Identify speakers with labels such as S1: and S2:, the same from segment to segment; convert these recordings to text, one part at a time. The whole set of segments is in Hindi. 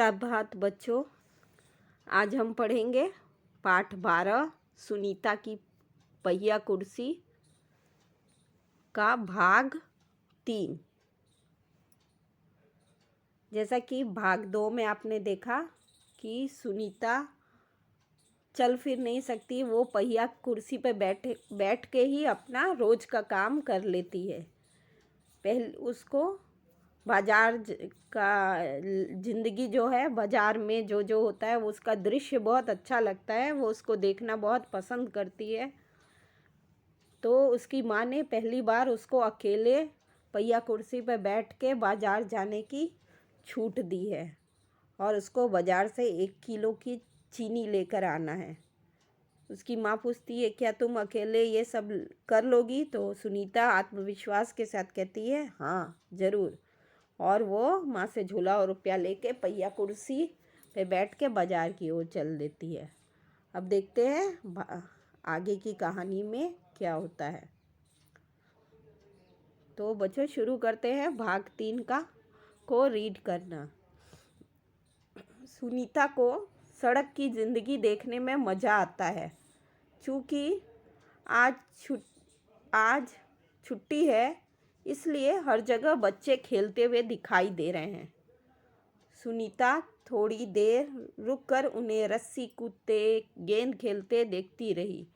S1: सुप्रभात बच्चों। आज हम पढ़ेंगे पाठ 12 सुनीता की पहिया कुर्सी का भाग 3। जैसा कि भाग 2 में आपने देखा कि सुनीता चल फिर नहीं सकती, वो पहिया कुर्सी पे बैठ के ही अपना रोज का काम कर लेती है। पहले उसको बाजार का ज़िंदगी जो है, बाज़ार में जो जो होता है वो उसका दृश्य बहुत अच्छा लगता है, वो उसको देखना बहुत पसंद करती है। तो उसकी माँ ने पहली बार उसको अकेले पहिया कुर्सी पर बैठ के बाज़ार जाने की छूट दी है और उसको बाज़ार से 1 किलो की चीनी लेकर आना है। उसकी माँ पूछती है, क्या तुम अकेले ये सब कर लोगी? तो सुनीता आत्मविश्वास के साथ कहती है, हाँ ज़रूर। और वो माँ से झोला और रुपया लेके पहिया कुर्सी पे बैठ के बाज़ार की ओर चल देती है। अब देखते हैं आगे की कहानी में क्या होता है। तो बच्चों शुरू करते हैं भाग 3 को रीड करना। सुनीता को सड़क की ज़िंदगी देखने में मज़ा आता है। चूँकि आज छुट्टी है, इसलिए हर जगह बच्चे खेलते हुए दिखाई दे रहे हैं। सुनीता थोड़ी देर रुककर उन्हें रस्सी कूदते, गेंद खेलते देखती रही।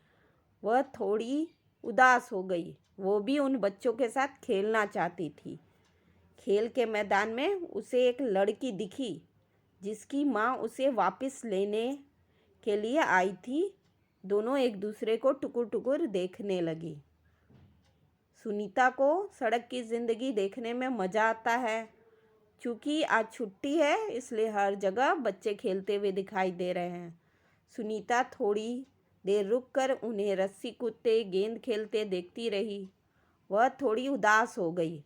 S1: वह थोड़ी उदास हो गई। वो भी उन बच्चों के साथ खेलना चाहती थी। खेल के मैदान में उसे एक लड़की दिखी जिसकी माँ उसे वापस लेने के लिए आई थी। दोनों एक दूसरे को टुकुर टुकुर देखने लगी। सुनीता को सड़क की ज़िंदगी देखने में मज़ा आता है। चूँकि आज छुट्टी है, इसलिए हर जगह बच्चे खेलते हुए दिखाई दे रहे हैं। सुनीता थोड़ी देर रुककर उन्हें रस्सी कूदते, गेंद खेलते देखती रही। वह थोड़ी उदास हो गई।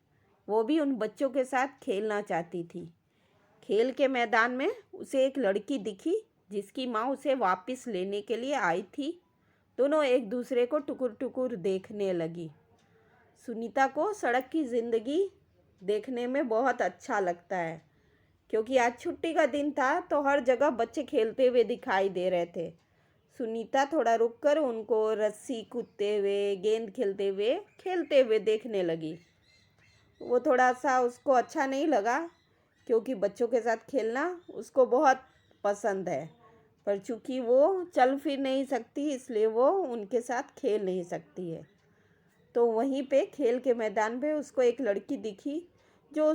S1: वो भी उन बच्चों के साथ खेलना चाहती थी। खेल के मैदान में उसे एक लड़की दिखी जिसकी माँ उसे वापस लेने के लिए आई थी। दोनों एक दूसरे को टुकुर टुकुर देखने लगी। सुनीता को सड़क की ज़िंदगी देखने में बहुत अच्छा लगता है, क्योंकि आज छुट्टी का दिन था तो हर जगह बच्चे खेलते हुए दिखाई दे रहे थे। सुनीता थोड़ा रुककर उनको रस्सी कूदते हुए, गेंद खेलते हुए देखने लगी। वो थोड़ा सा उसको अच्छा नहीं लगा, क्योंकि बच्चों के साथ खेलना उसको बहुत पसंद है, पर चूँकि वो चल फिर नहीं सकती, इसलिए वो उनके साथ खेल नहीं सकती है। तो वहीं पे खेल के मैदान पे उसको एक लड़की दिखी जो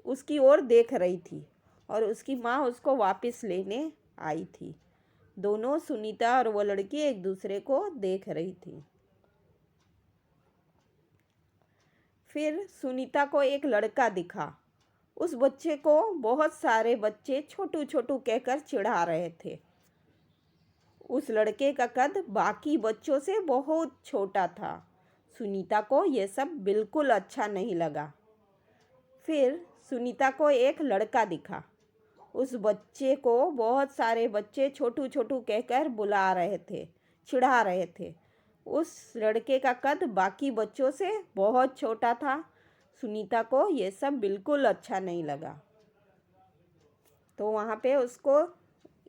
S1: उसकी ओर देख रही थी और उसकी माँ उसको वापस लेने आई थी। दोनों, सुनीता और वो लड़की, एक दूसरे को देख रही थी। फिर सुनीता को एक लड़का दिखा। उस बच्चे को बहुत सारे बच्चे छोटू छोटू कहकर चिढ़ा रहे थे। उस लड़के का कद बाकी बच्चों से बहुत छोटा था। सुनीता को यह सब बिल्कुल अच्छा नहीं लगा। फिर सुनीता को एक लड़का दिखा। उस बच्चे को बहुत सारे बच्चे छोटू छोटू कहकर बुला रहे थे, चिढ़ा रहे थे। उस लड़के का कद बाकी बच्चों से बहुत छोटा था। सुनीता को यह सब बिल्कुल अच्छा नहीं लगा। तो वहाँ पे उसको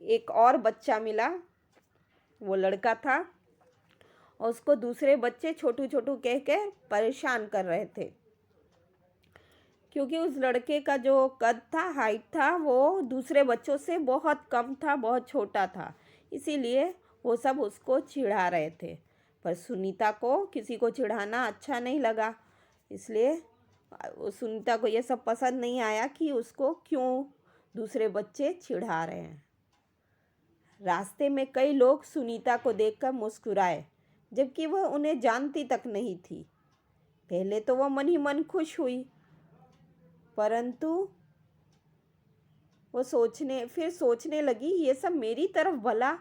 S1: एक और बच्चा मिला, वो लड़का था, और उसको दूसरे बच्चे छोटू छोटू कह के परेशान कर रहे थे, क्योंकि उस लड़के का जो कद था, हाइट था, वो दूसरे बच्चों से बहुत कम था, बहुत छोटा था। इसीलिए वो सब उसको चिढ़ा रहे थे। पर सुनीता को किसी को चिढ़ाना अच्छा नहीं लगा, इसलिए सुनीता को ये सब पसंद नहीं आया कि उसको क्यों दूसरे बच्चे चिढ़ा रहे हैं। रास्ते में कई लोग सुनीता को देखकर मुस्कुराए, जबकि वह उन्हें जानती तक नहीं थी। पहले तो वह मन ही मन खुश हुई, परंतु वो सोचने लगी, ये सब मेरी तरफ भला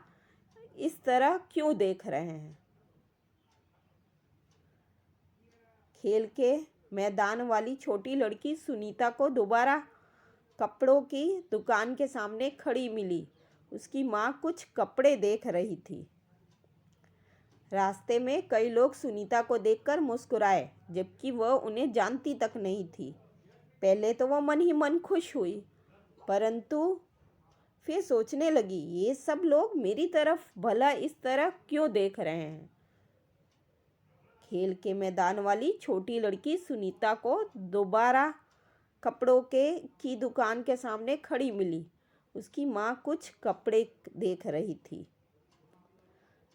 S1: इस तरह क्यों देख रहे हैं। खेल के मैदान वाली छोटी लड़की सुनीता को दोबारा कपड़ों की दुकान के सामने खड़ी मिली। उसकी माँ कुछ कपड़े देख रही थी। रास्ते में कई लोग सुनीता को देखकर मुस्कुराए, जबकि वह उन्हें जानती तक नहीं थी। पहले तो वह मन ही मन खुश हुई, परंतु फिर सोचने लगी, ये सब लोग मेरी तरफ भला इस तरह क्यों देख रहे हैं। खेल के मैदान वाली छोटी लड़की सुनीता को दोबारा कपड़ों की दुकान के सामने खड़ी मिली। उसकी माँ कुछ कपड़े देख रही थी।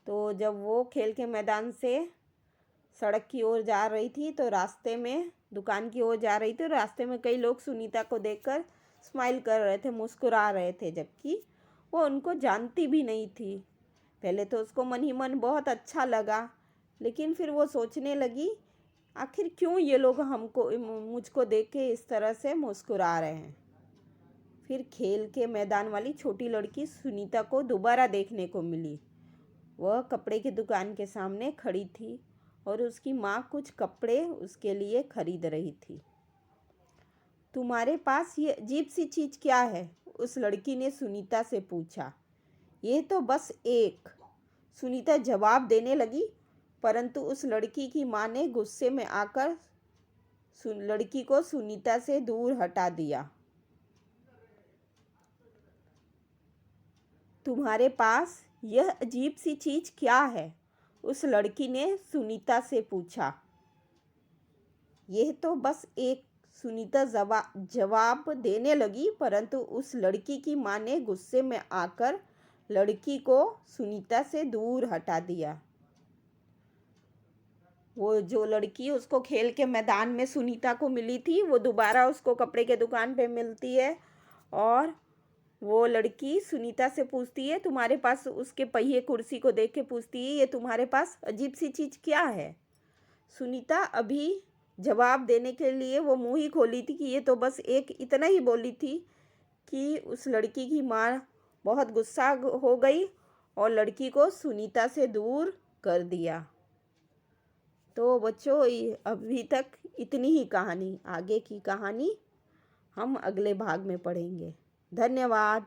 S1: तो जब वो खेल के मैदान से सड़क की ओर जा रही थी तो रास्ते में दुकान की ओर जा रही थी, रास्ते में कई लोग सुनीता को देखकर स्माइल कर रहे थे, मुस्कुरा रहे थे, जबकि वो उनको जानती भी नहीं थी। पहले तो उसको मन ही मन बहुत अच्छा लगा, लेकिन फिर वो सोचने लगी, आखिर क्यों ये लोग मुझको देख के इस तरह से मुस्कुरा रहे हैं। फिर खेल के मैदान वाली छोटी लड़की सुनीता को दोबारा देखने को मिली। वह कपड़े की दुकान के सामने खड़ी थी और उसकी माँ कुछ कपड़े उसके लिए खरीद रही थी। तुम्हारे पास ये अजीब सी चीज़ क्या है? उस लड़की ने सुनीता से पूछा। ये तो बस एक, सुनीता जवाब देने लगी, परंतु उस लड़की की माँ ने गुस्से में आकर लड़की को सुनीता से दूर हटा दिया। तुम्हारे पास यह अजीब सी चीज़ क्या है? उस लड़की ने सुनीता से पूछा। यह तो बस एक, सुनीता जवाब देने लगी, परंतु उस लड़की की माँ ने गुस्से में आकर लड़की को सुनीता से दूर हटा दिया। वो जो लड़की उसको खेल के मैदान में सुनीता को मिली थी, वो दोबारा उसको कपड़े के दुकान पे मिलती है और वो लड़की सुनीता से पूछती है, तुम्हारे पास, उसके पहिए कुर्सी को देख के पूछती है, ये तुम्हारे पास अजीब सी चीज़ क्या है? सुनीता अभी जवाब देने के लिए वो मुँह ही खोली थी कि ये तो बस एक, इतना ही बोली थी कि उस लड़की की माँ बहुत गुस्सा हो गई और लड़की को सुनीता से दूर कर दिया। तो बच्चों, अभी तक इतनी ही कहानी, आगे की कहानी हम अगले भाग में पढ़ेंगे। धन्यवाद।